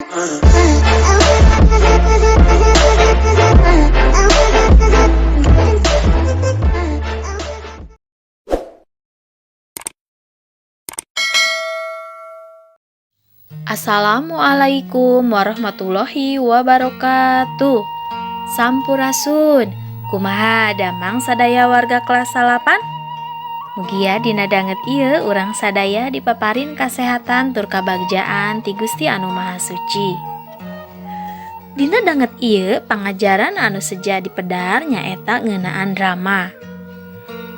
Assalamualaikum warahmatullahi wabarakatuh. Sampurasun. Kumaha damang sadaya warga kelas 8? Mugia dina danget ieu urang sadaya dipaparin kasehatan tur kabagjaan ti Gusti Anu Maha Suci. Dina danget ieu pangajaran anu seja dipedar nyaeta ngeunaan drama.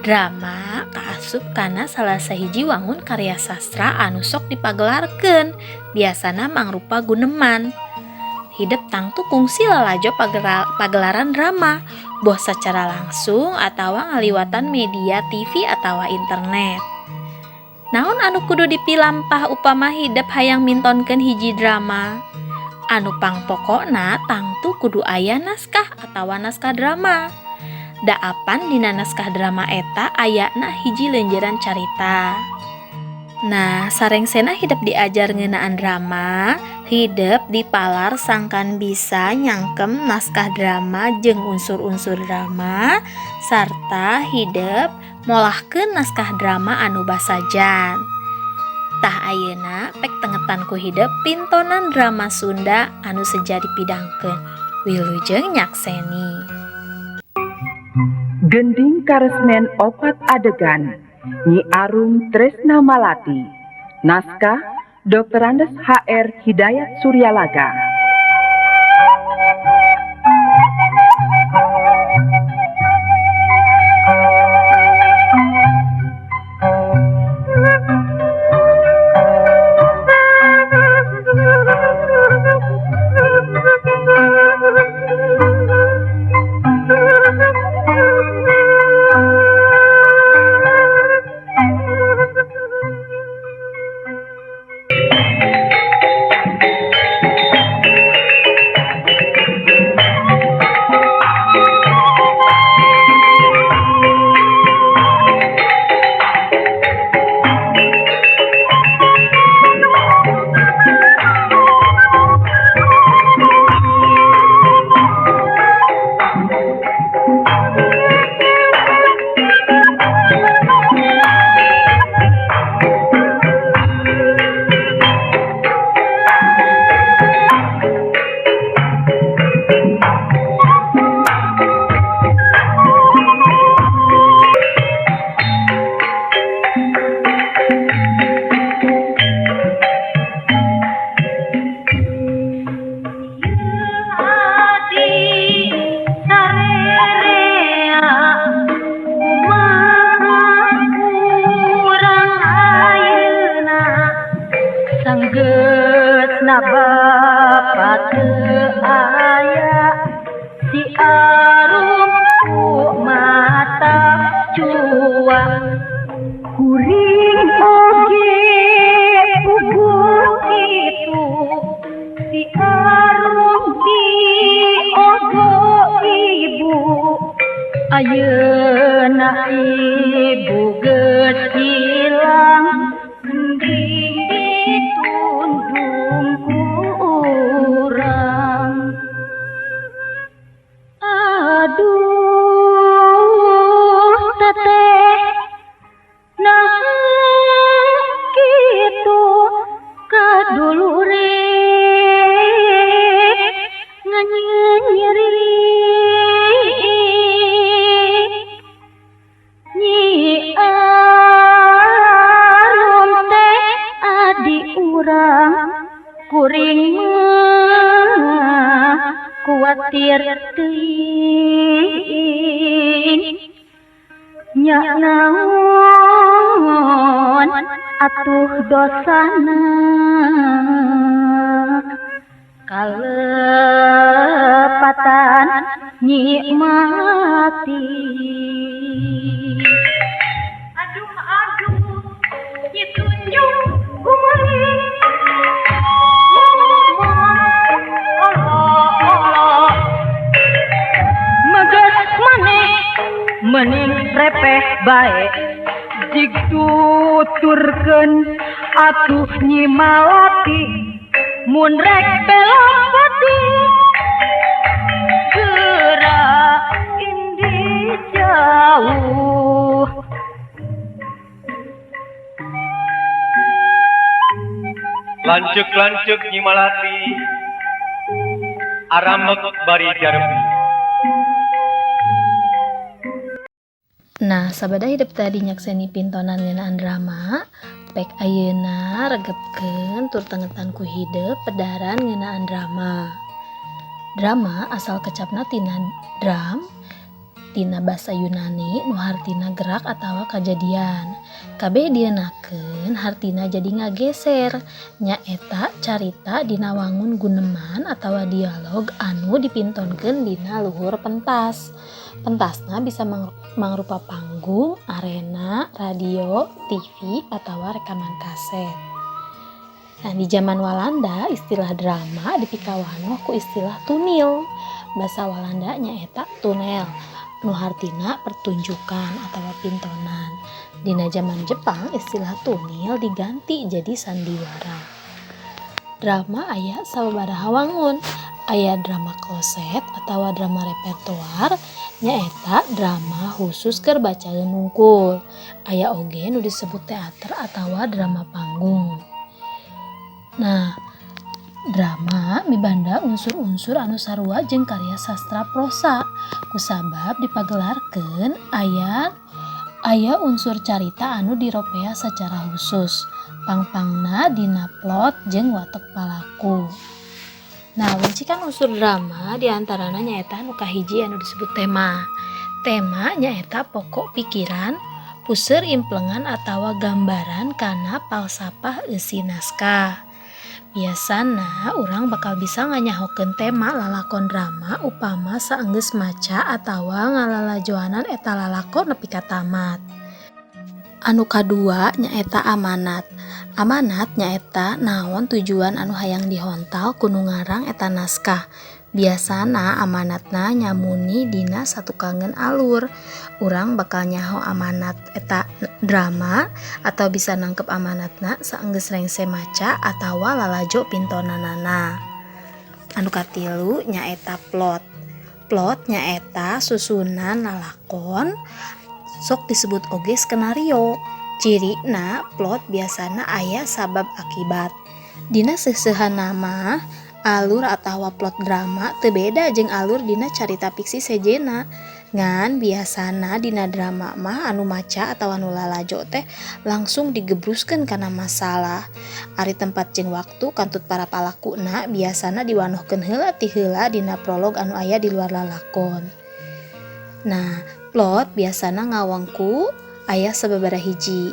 Drama kaasup kana salah sahiji wangun karya sastra anu sok dipagelarkeun, biasana mangrupa guneman. Hideuk tangtu kungsi lalajo pagelaran drama, boh secara langsung atawa ngaliwatan media TV atawa internet. Naon anu kudu dipilampah upama hideuk hayang mintonkeun hiji drama? Anu pangpokona tangtu kudu aya naskah atawa naskah drama. Daapan dina naskah drama eta ayana hiji leunjeuran carita. Nah, sarengsena hideuk diajar ngeunaan drama, hideuk dipalar sangkan bisa nyangkem naskah drama jeung unsur-unsur drama, sarta hideuk molahkeun naskah drama anu basajan. Tah ayeuna pek tengetan ku hideuk pintonan drama Sunda anu seja dipidangkeun. Wilujeng nyakseni. Gending karesmen opat adegan Nyi Arum Tresna Malati. Naskah Dr. Andes HR Hidayat Suryalaga. Bapa teu aya si Arum ku mata cua kuring oge puguh itu si Arum di ogo ibu ayeuna ibu geus ilang gending ditundung kurang. Aduh teteh nah kitu kadulure nganyeri Nyi Arum teh adi urang kuring mah kuatir teuing nya naon atuh dosana kalepatan Nyi mati. Aduh ditunjuk kumaha mening repeh bae jig tuturkeun atuh Nyi Malati mun rek pelapati gerak indi jauh. Lancuk-lancuk Nyi Malati aramek bari jarbi. Nah, sabada hidup tadi nyakseni pintonan ngeunaan drama, pek ayeuna regepkeun tur tengetan ku hideup pedaran ngeunaan drama. Drama asal kecapna tina dram, tina basa Yunani nu hartina gerak atawa kajadian. Kabeh dienakeun hartina jadi ngageser, nyaeta carita dina wangun guneman atawa dialog anu dipintonkeun dina luhur pentas. Pentasna bisa mangrupa panggung, arena, radio, TV, atawa rekaman kaset. Nah, di zaman Walanda istilah drama dipikawanoh ku istilah tunil. Basa Walanda nyaeta tunel, nu hartina pertunjukan atawa pintonan. Dina zaman Jepang istilah tunil diganti jadi sandiwara. Drama aya sababaraha wangun. Aya drama kloset atawa drama repertoar, nyaeta drama khusus keur bacaeun hungkul. Aya oge nu disebut teater atawa drama panggung. Nah, drama mibanda unsur-unsur anu sarua jeung karya sastra prosa. Kusabab dipagelarkeun aya unsur carita anu diropea sacara khusus. Pangpangna dina plot jeung watek palaku. Nah, wancikan unsur drama diantarana nyaeta nu kahiji anu disebut tema. Tema nyaeta pokok pikiran, puseur implengan atawa gambaran kana falsafah eusi naskah. Biasana urang bakal bisa nganyahokeun tema lalakon drama upama saenggeus maca atawa ngalalajoanan eta lalakon nepi ka tamat. Anu kadua nyaeta amanat. Amanat nyaeta naon tujuan anu hayang dihontal ku nu ngarang eta naskah. Biasana amanatna nyamuni dina satukangeun alur. Urang bakal nyaho amanat eta drama atau bisa nangkep amanatna saenggeus rengse maca atawa lalajo pintonanana. Anu katilu nyaeta plot. Plot nyaeta susunan lalakon, sok disebut oge skenario. Cirina plot biasana aya sabab akibat. Dina seuseuhanna mah alur atawa plot drama teu beda jeung alur dina carita fiksi sejena. Ngan biasana dina drama mah anu maca atawa anu lalajo teh langsung digebruskeun kana masalah. Ari tempat jeung waktu kantut para palakuna biasana diwanohkeun heula ti heula dina prolog anu aya di luar lalakon. Nah, plot biasana ngawengku aya sababaraha hiji.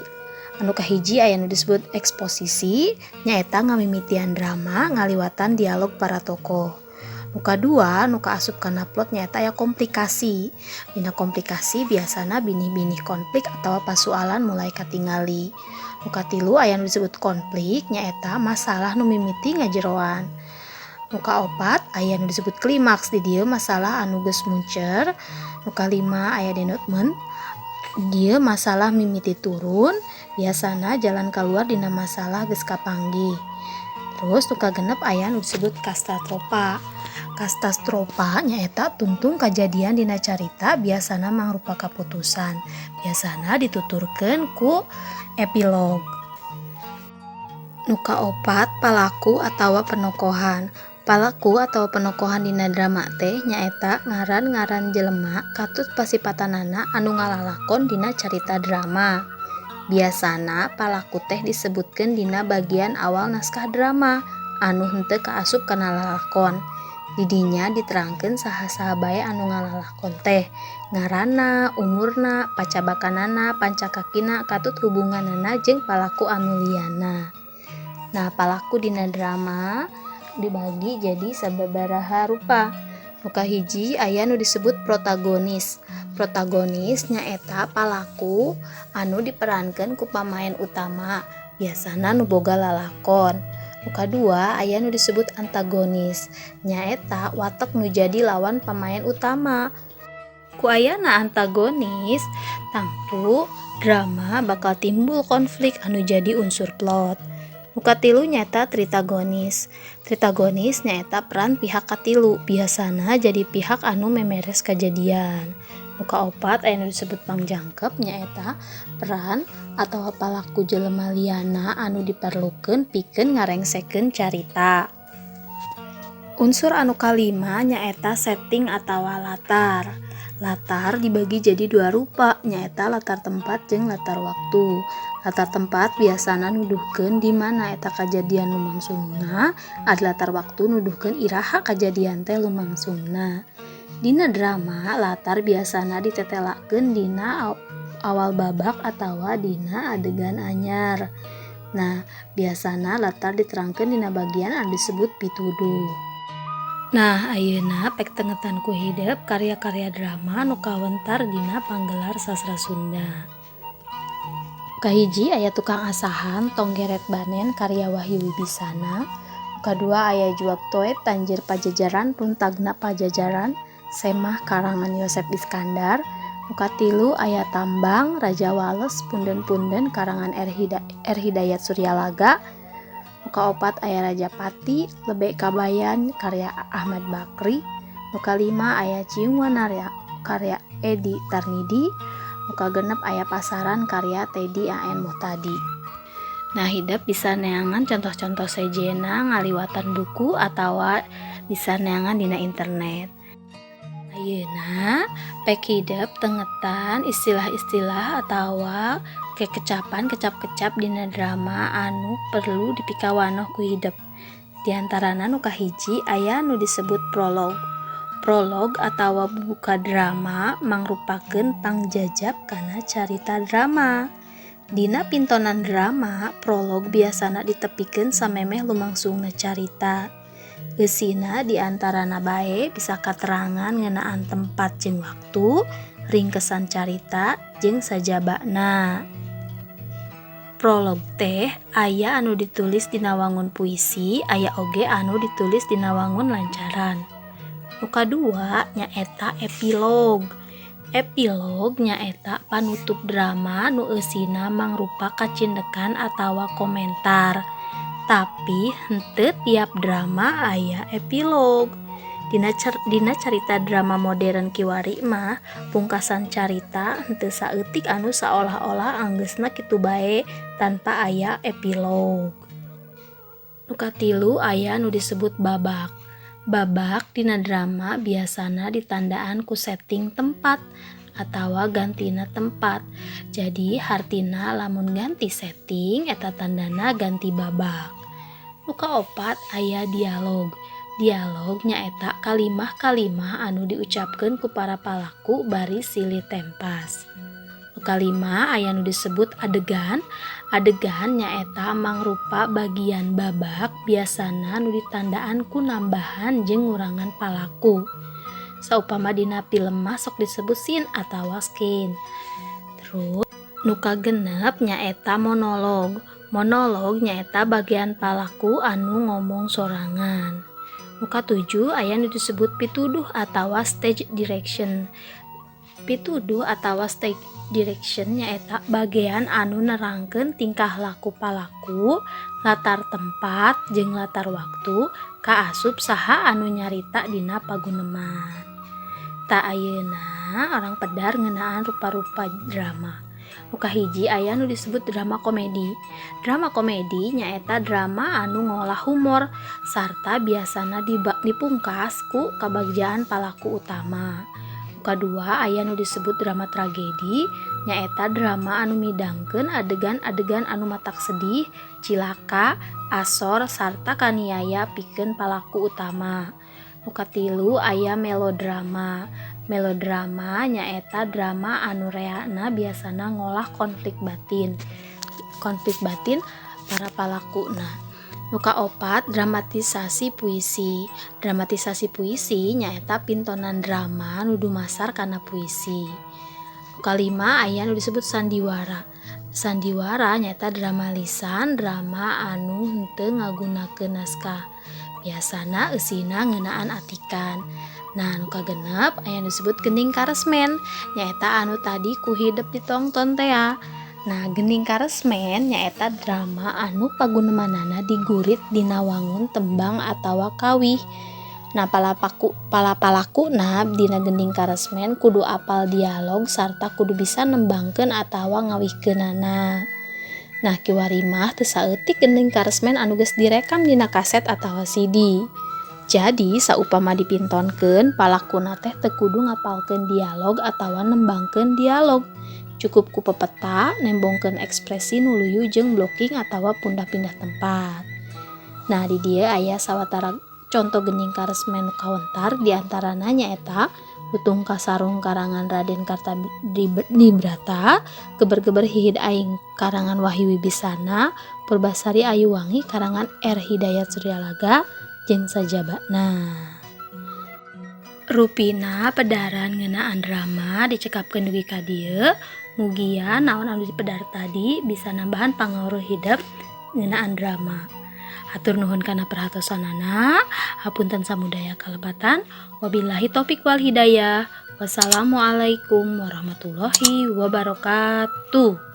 Anu kahiji aya nu disebut eksposisi, nyaeta ngamimitian drama ngaliwatan dialog para tokoh. Nu kadua nu kaasup kana plot nyaeta aya komplikasi. Dina komplikasi biasana binih-binih konflik atawa pasualan mulai katingali. Nu katilu aya nu disebut konflik nyaeta masalah nu mimiti ngajeroan. Nu kaopat aya nu disebut klimaks, di dieu masalah anu geus muncer. Nu kalima aya denouement, dieu masalah mimiti turun, biasana jalan keluar dina masalah geus kapanggih. Terus nu kagenep aya nu disebut kastastrofa. Kastastrofa nyaeta tuntung kajadian dina carita biasana mangrupa kaputusan. Biasana dituturkeun ku epilog. Nu kaopat palaku atawa penokohan. Palaku atau penokohan dina drama teh nyaeta ngaran-ngaran jelema katut pasipatanana anu ngalalakon dina carita drama. Biasana palaku teh disebutkeun dina bagian awal naskah drama anu henteu kaasup kana lalakon. Di dinya diterangkeun saha-saha bae anu ngalalakon teh, ngaranna, umurna, pacabakanana, pancakakina, katut hubunganana jeung palaku anu liana. Nah, palaku dina drama dibagi jadi sababaraha rupa. Nu kahiji aya nu disebut protagonis. Protagonis nyaeta palaku anu diperankeun ku pamain utama, biasana nu boga lalakon. Nu kadua aya nu disebut antagonis, nyaeta watak nu jadi lawan pamain utama. Ku ayana antagonis, tangtu drama bakal timbul konflik anu jadi unsur plot. Nu katilu nyaeta tritagonis. Tritagonis nyaeta peran pihak katilu, biasana jadi pihak anu memeres kajadian. Nu kaopat aya nu disebut pangjangkep nyaeta peran atau palaku jelema liana anu diperlukeun pikeun ngarengsekeun carita. Unsur anu kalima nyaeta setting atawa latar. Latar dibagi jadi dua rupa, nyaeta latar tempat jeung latar waktu. Latar tempat biasana nuduhkeun di mana eta kajadian lumangsungna, ada latar waktu nuduhkeun iraha kajadian teh lumangsungna. Dina drama, latar biasana ditetelakeun dina awal babak atawa dina adegan anyar. Nah, biasana latar diterangkeun dina bagian anu disebut pituduh. Nah, ayeuna pek tengetan ku hideup karya-karya drama nu kawentar dina panggelar sastra Sunda. Kahiji aya Tukang Asahan Tonggeret Banen karya Wahyu Wibisana. Kadua aya Juak Toet Tanjir Pajajaran Runtagna Pajajaran Semah karangan Yosep Iskandar. Katilu aya Tambang Raja Wales Punden-Punden karangan R. Hidayat Suryalaga. Kaopat aya Rajapati Lebek Kabayan karya Ahmad Bakri. Kalima aya Ciung Wanarya karya Edi Tarmidi. Kagenep aya Pasaran karya Teddy A.N. Muhtadi. Nah, hideup bisa neangan contoh-contoh sejena ngaliwatan buku atawa bisa neangan dina internet. Ayeuna pek hideup tengetan istilah-istilah atawa kekecapan kecap-kecap dina drama anu perlu dipikawanoh ku hideup. Di antarana nu kahiji aya nu disebut prolog. Prolog atawa buka drama mangrupakeun pangjajab kana carita drama. Dina pintonan drama, prolog biasana ditepikeun samemeh lumangsungna carita. Eusina di antarana bae bisa katerangan ngeunaan tempat jeung waktu, ringkesan carita jeung sajabana. Prolog teh aya anu ditulis dina wangun puisi, aya oge anu ditulis dina wangun lancaran. Nu kadua nyaeta epilog. Epilog nyaeta panutup drama nu eusina mangrupa kacindekan atawa komentar. Tapi henteu tiap drama aya epilog. Dina carita drama modern kiwari mah pungkasan carita henteu saeutik anu saolah-olah anggeusna kitu bae tanpa aya epilog. Nu katilu aya nu disebut babak. Babak dina drama biasana ditandaan ku setting tempat atawa gantina tempat. Jadi hartina lamun ganti setting eta tandana ganti babak. Nu kaopat aya dialog. Dialog nyaeta kalimah-kalimah anu diucapkeun ku para palaku bari silih tempas. Nu kalima aya nu disebut adegan. Adegan nyaeta mangrupa bagian babak biasana nu ditandaan ku nambahan jeung ngurangan palaku. Saupama dina film mah sok disebut scene atawa scene. Terus nu kagenep nyaeta monolog. Monolog nyaeta bagian palaku anu ngomong sorangan. Nu katujuh aya nu disebut pituduh atawa stage direction. Pituduh atawa stage direction nyaeta bagian anu nerangkeun tingkah laku palaku, latar tempat jeung latar waktu kaasup saha anu nyarita dina paguneman. Ta ayeuna orang pedar ngeunaan rupa-rupa drama. Nu kahiji aya nu disebut drama komedi. Drama komedi nyaeta drama anu ngolah humor sarta biasana dipungkas ku kabagjaan palaku utama. Kadua aya nu disebut drama tragedi nyaeta drama anu midangkeun adegan-adegan anu matak sedih, cilaka, asor sarta kaniaya pikeun palaku utama. Nu katilu aya melodrama. Melodrama nyaeta drama anu reana biasana ngolah konflik batin para palakuna. Nu kaopat dramatisasi puisi. Dramatisasi puisi nyaeta pintonan drama nu dumasar kana puisi. Nu kalima aya nu disebut sandiwara. Sandiwara nyaeta drama lisan, drama anu henteu ngagunakeun naskah. Biasana eusina ngeunaan atikan. Nah, nu kagenep aya nu disebut geuning karesmen, nyaeta anu tadi ku hideup ditonton teh. Nah, Gending Karesmen nyaeta drama anu pagunemanana digurit dina wangun tembang atawa kawih. Nah, palaku dina Gending Karesmen kudu apal dialog sarta kudu bisa nembangkeun atawa ngawihkeunana. Nah, kiwari mah teu saeutik Gending Karesmen anu geus direkam dina kaset atawa CD. Jadi, saupama dipintonkeun, palakuna teh teu kudu ngapalkeun dialog atawa nembangkeun dialog. Cukup ku pepeta, nembongkeun ekspresi nuluyu jeung blocking atawa pindah-pindah tempat. Nah, di dieu aya sawatara contoh Gending Karesmen nu kawentar diantarana nyaeta Lutung Kasarung karangan Raden Kartadibrata, Geber-geber hihid aing karangan Wahyu Wibisana, Purbasari Ayuwangi karangan R. Hidayat Suryalaga, jeung sajabana. Rupina pedaran ngeunaan drama dicekapkeun dugi ka dieu. Mugia naon anu dipedar tadi bisa nambahan pangawruh hidup ngeunaan drama. Hatur nuhun kana perhatosanana, hapunten samudaya kalebatan. Wabillahi taufik wal hidayah. Wassalamualaikum warahmatullahi wabarakatuh.